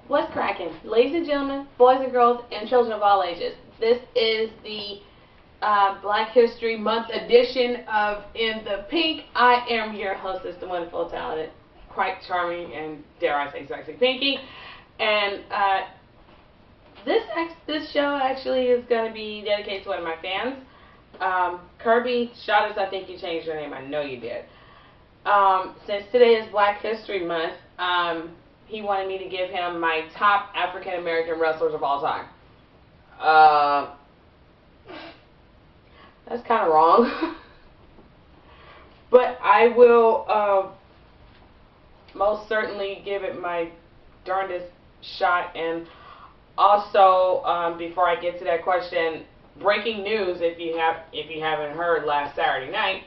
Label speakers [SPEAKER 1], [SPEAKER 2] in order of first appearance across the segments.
[SPEAKER 1] What's cracking? Ladies and gentlemen, boys and girls, and children of all ages. This is the Black History Month edition of In the Pink. I am your hostess, the wonderful, talented, quite charming, and dare I say sexy Pinky. And this show actually is going to be dedicated to one of my fans. Kirby Shottis, I think you changed your name. I know you did. Since today is Black History Month, he wanted me to give him my top African American wrestlers of all time. That's kind of wrong. But I will most certainly give it my darndest shot. And also, before I get to that question, breaking news, if you haven't heard, last Saturday night,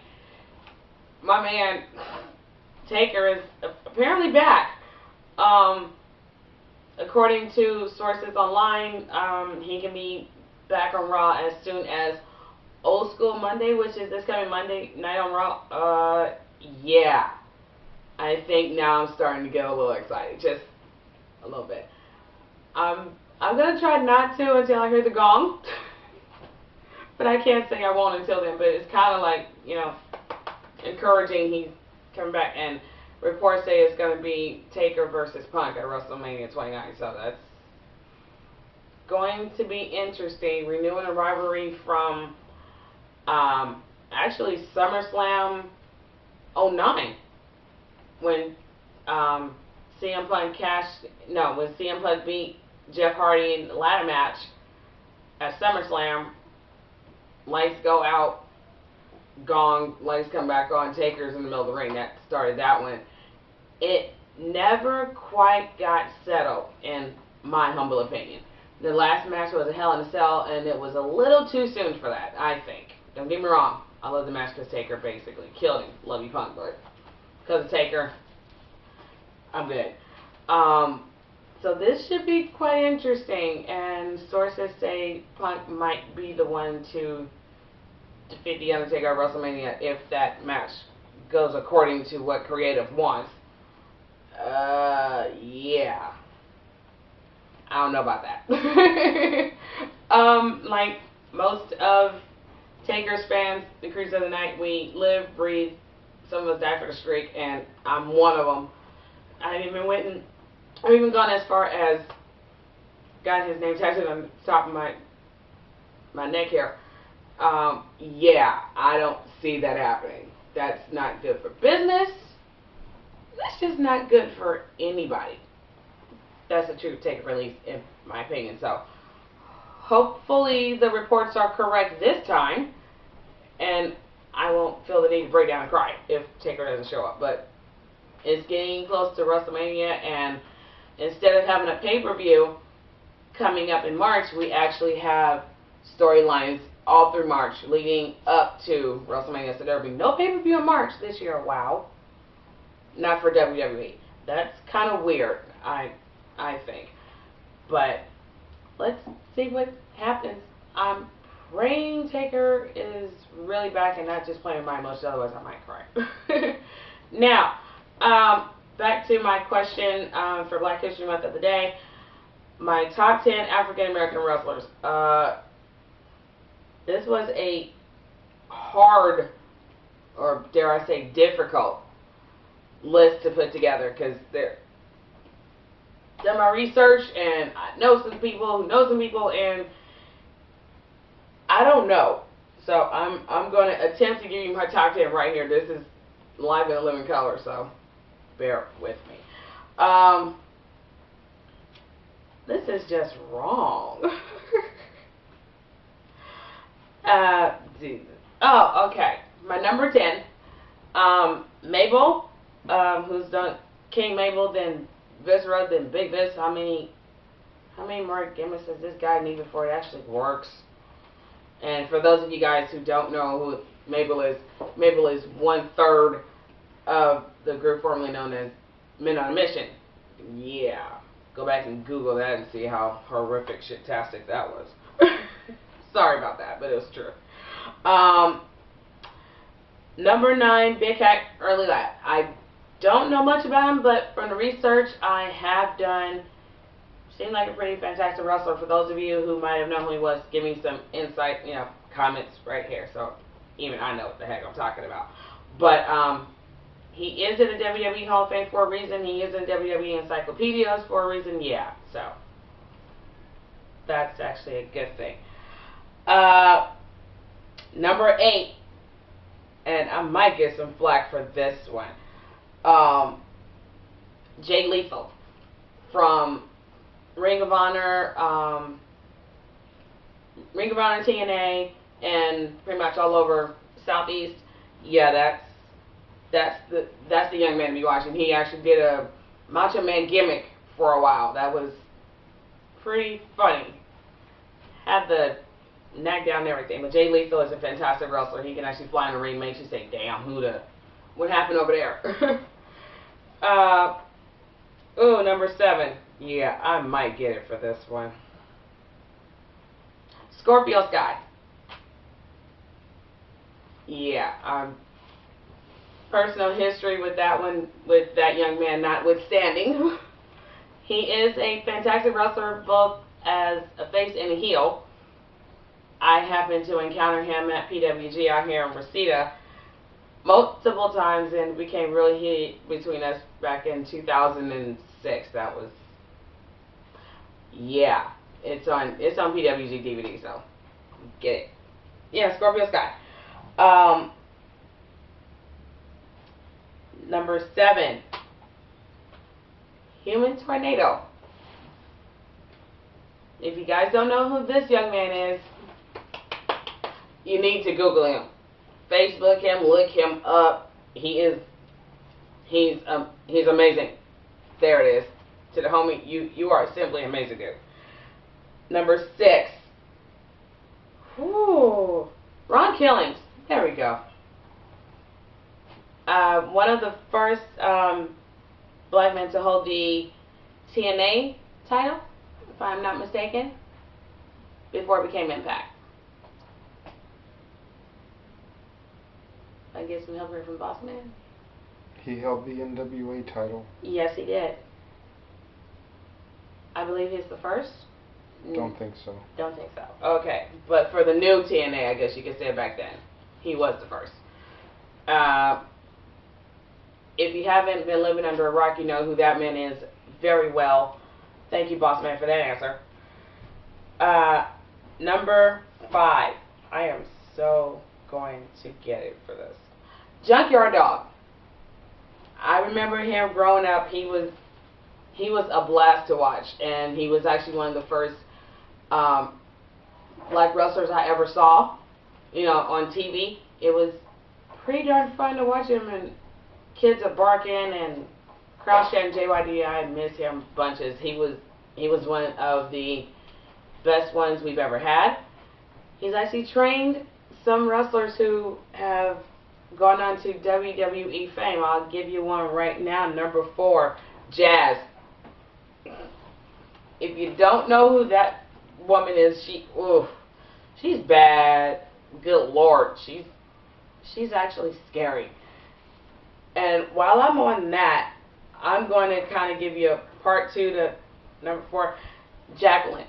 [SPEAKER 1] my man Taker is apparently back. According to sources online, he can be back on Raw as soon as Old School Monday, which is this coming Monday night on Raw. Yeah. I think now I'm starting to get a little excited, just a little bit. I'm gonna try not to until I hear the gong, but I can't say I won't until then. But it's kind of like, encouraging. He's coming back, and reports say it's going to be Taker versus Punk at WrestleMania 29. So that's going to be interesting. Renewing a rivalry from actually SummerSlam '09 when CM Punk when CM Punk beat Jeff Hardy in the ladder match at SummerSlam. Lights go out. Gong, lights come back on, Taker's in the middle of the ring. That started that one. It never quite got settled, in my humble opinion. The last match was a Hell in a Cell, and it was a little too soon for that, I think. Don't get me wrong. I love the match because Taker basically killed him. Love you, Punk, but because of Taker, I'm good. So this should be quite interesting, and sources say Punk might be the one to defeat the Undertaker at WrestleMania if that match goes according to what creative wants. Yeah. I don't know about that. Like most of Taker's fans, the Crews of the Night, we live, breathe, some of us die for the streak, and I'm one of them. I've even gone as far as got his name tattooed on the top of my neck here. Yeah, I don't see that happening. That's not good for business. That's just not good for anybody. That's a true take release, in my opinion. So, hopefully the reports are correct this time, and I won't feel the need to break down and cry if Taker doesn't show up. But it's getting close to WrestleMania, and instead of having a pay-per-view coming up in March, we actually have storylines all through March leading up to WrestleMania. So there will be no pay-per-view in March this year. Wow. Not for WWE. That's kind of weird, I think. But let's see what happens. I'm praying Taker is really back and not just playing my emotions, otherwise I might cry. Now, back to my question for Black History Month of the day. My top 10 African American wrestlers. This was a hard, or dare I say difficult, list to put together because they're done my research and I know some people who know some people, and I don't know. So I'm going to attempt to give you my top 10 right here. This is live in living color, so bear with me. This is just wrong. Jesus. Oh, okay. My number 10, Mabel, who's done King Mabel, then Viscera, then Big Vis. How many more gimmicks does this guy need before it actually works? And for those of you guys who don't know who Mabel is 1/3 of the group formerly known as Men on a Mission. Yeah. Go back and Google that and see how horrific shit-tastic that was. Sorry about that, but it was true. Number 9, Big Cat Early Lap. I don't know much about him, but from the research I have done, Seemed like a pretty fantastic wrestler. For those of you who might have known who he was, give me some insight, comments right here. So even I know what the heck I'm talking about. But he is in the WWE Hall of Fame for a reason. He is in WWE encyclopedias for a reason. Yeah, so that's actually a good thing. Number 8, and I might get some flack for this one. Jay Lethal from Ring of Honor, TNA, and pretty much all over Southeast. Yeah, that's the young man to be watching. He actually did a Macho Man gimmick for a while. That was pretty funny. Had the neck down and everything. But Jay Lethal is a fantastic wrestler. He can actually fly in the ring, makes you say, "Damn, what happened over there?" Number 7. Yeah, I might get it for this one. Scorpio Sky. Yeah, personal history with that one, with that young man notwithstanding. He is a fantastic wrestler, both as a face and a heel. I happened to encounter him at PWG out here in Reseda multiple times, and became really heated between us back in 2006. That was, yeah, it's on PWG DVD, so get it. Yeah, Scorpio Sky. Number 7, Human Tornado. If you guys don't know who this young man is, you need to Google him. Facebook him, look him up. He's amazing. There it is. To the homie, you are simply amazing, dude. Number 6. Ron Killings. There we go. One of the first black men to hold the TNA title, if I'm not mistaken, before it became Impact. I get some help here from Boss Man.
[SPEAKER 2] He held the NWA title.
[SPEAKER 1] Yes, he did. I believe he's the first.
[SPEAKER 2] Don't think so.
[SPEAKER 1] Don't think so. Okay, but for the new TNA, I guess you could say back then, he was the first. If you haven't been living under a rock, you know who that man is very well. Thank you, Boss Man, for that answer. Number 5. I am so going to get it for this. Junkyard Dog. I remember him growing up. He was a blast to watch, and he was actually one of the first black wrestlers I ever saw, on TV. It was pretty darn fun to watch him, and kids are barking and crowd chanting JYD. I miss him bunches. He was one of the best ones we've ever had. He's actually trained some wrestlers who have gone on to WWE fame. I'll give you one right now. Number 4, Jazz. If you don't know who that woman is, she's bad. Good Lord, she's actually scary. And while I'm on that, I'm going to kind of give you a part 2 to number 4, Jacqueline.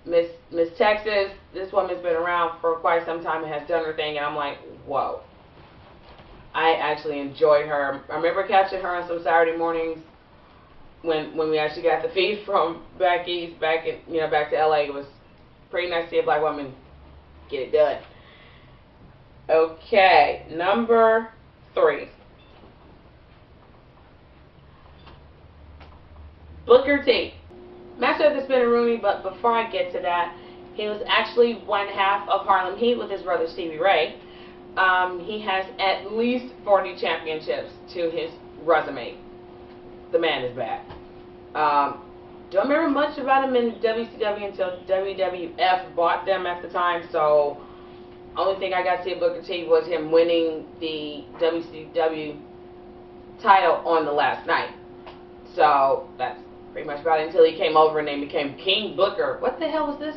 [SPEAKER 1] Miss Texas, this woman's been around for quite some time and has done her thing, and I'm like, whoa. I actually enjoyed her. I remember catching her on some Saturday mornings when we actually got the feed from back east, back to LA. It was pretty nice to see a black woman get it done. Okay, number 3. Booker T. Master of the Spinaroonie, but before I get to that, he was actually one half of Harlem Heat with his brother Stevie Ray. He has at least 40 championships to his resume. The man is bad. Don't remember much about him in WCW until WWF bought them at the time, so only thing I got to see of Booker T was him winning the WCW title on the last night. So that's pretty much about it until he came over and they became King Booker. What the hell was this?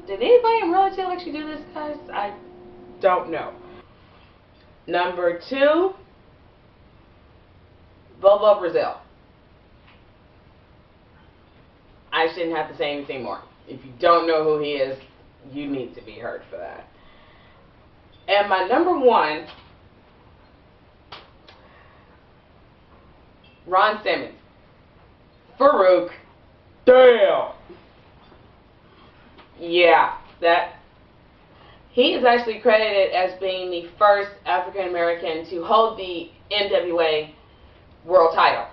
[SPEAKER 1] Did anybody in reality actually do this, guys? I don't know. Number 2, Bobo Brazil. I shouldn't have to say anything more. If you don't know who he is, you need to be heard for that. And my number one, Ron Simmons. Farouk. Damn. Yeah, that he is actually credited as being the first African American to hold the NWA world title.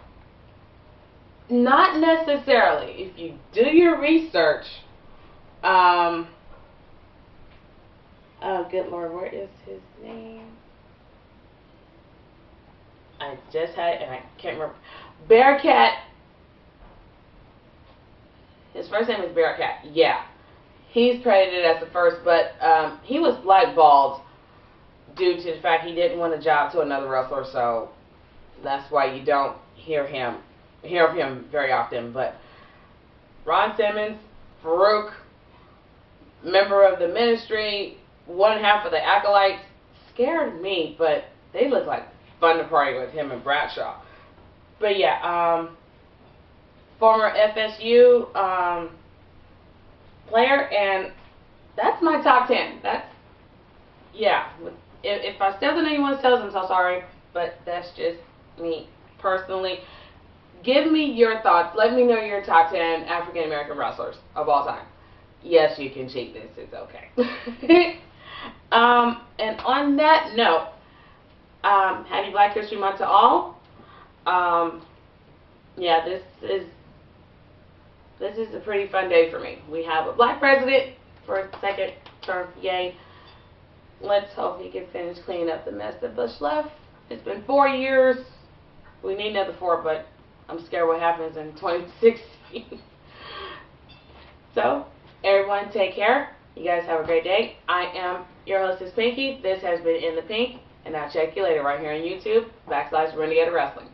[SPEAKER 1] Not necessarily. If you do your research, oh good Lord, where is his name? I just had it and I can't remember. Bearcat. His first name is Bearcat. Yeah. He's credited as the first, but he was blackballed due to the fact he didn't want a job to another wrestler, so that's why you don't hear of him very often. But Ron Simmons, Farouk, member of the Ministry, one half of the Acolytes, scared me, but they look like fun to party with, him and Bradshaw. But yeah, former FSU player, and that's my top 10. That's, yeah. If I stepped on anyone's toes, I'm so sorry, but that's just me personally. Give me your thoughts. Let me know your top 10 African American wrestlers of all time. Yes, you can cheat this. It's okay. And on that note, happy Black History Month to all. Yeah, this is a pretty fun day for me. We have a black president for a second term. Yay. Let's hope he can finish cleaning up the mess that Bush left. It's been 4 years. We need another 4, but I'm scared what happens in 2016. So, everyone take care. You guys have a great day. I am your hostess, Pinky. This has been In the Pink, and I'll check you later right here on YouTube, /Renegade Wrestling.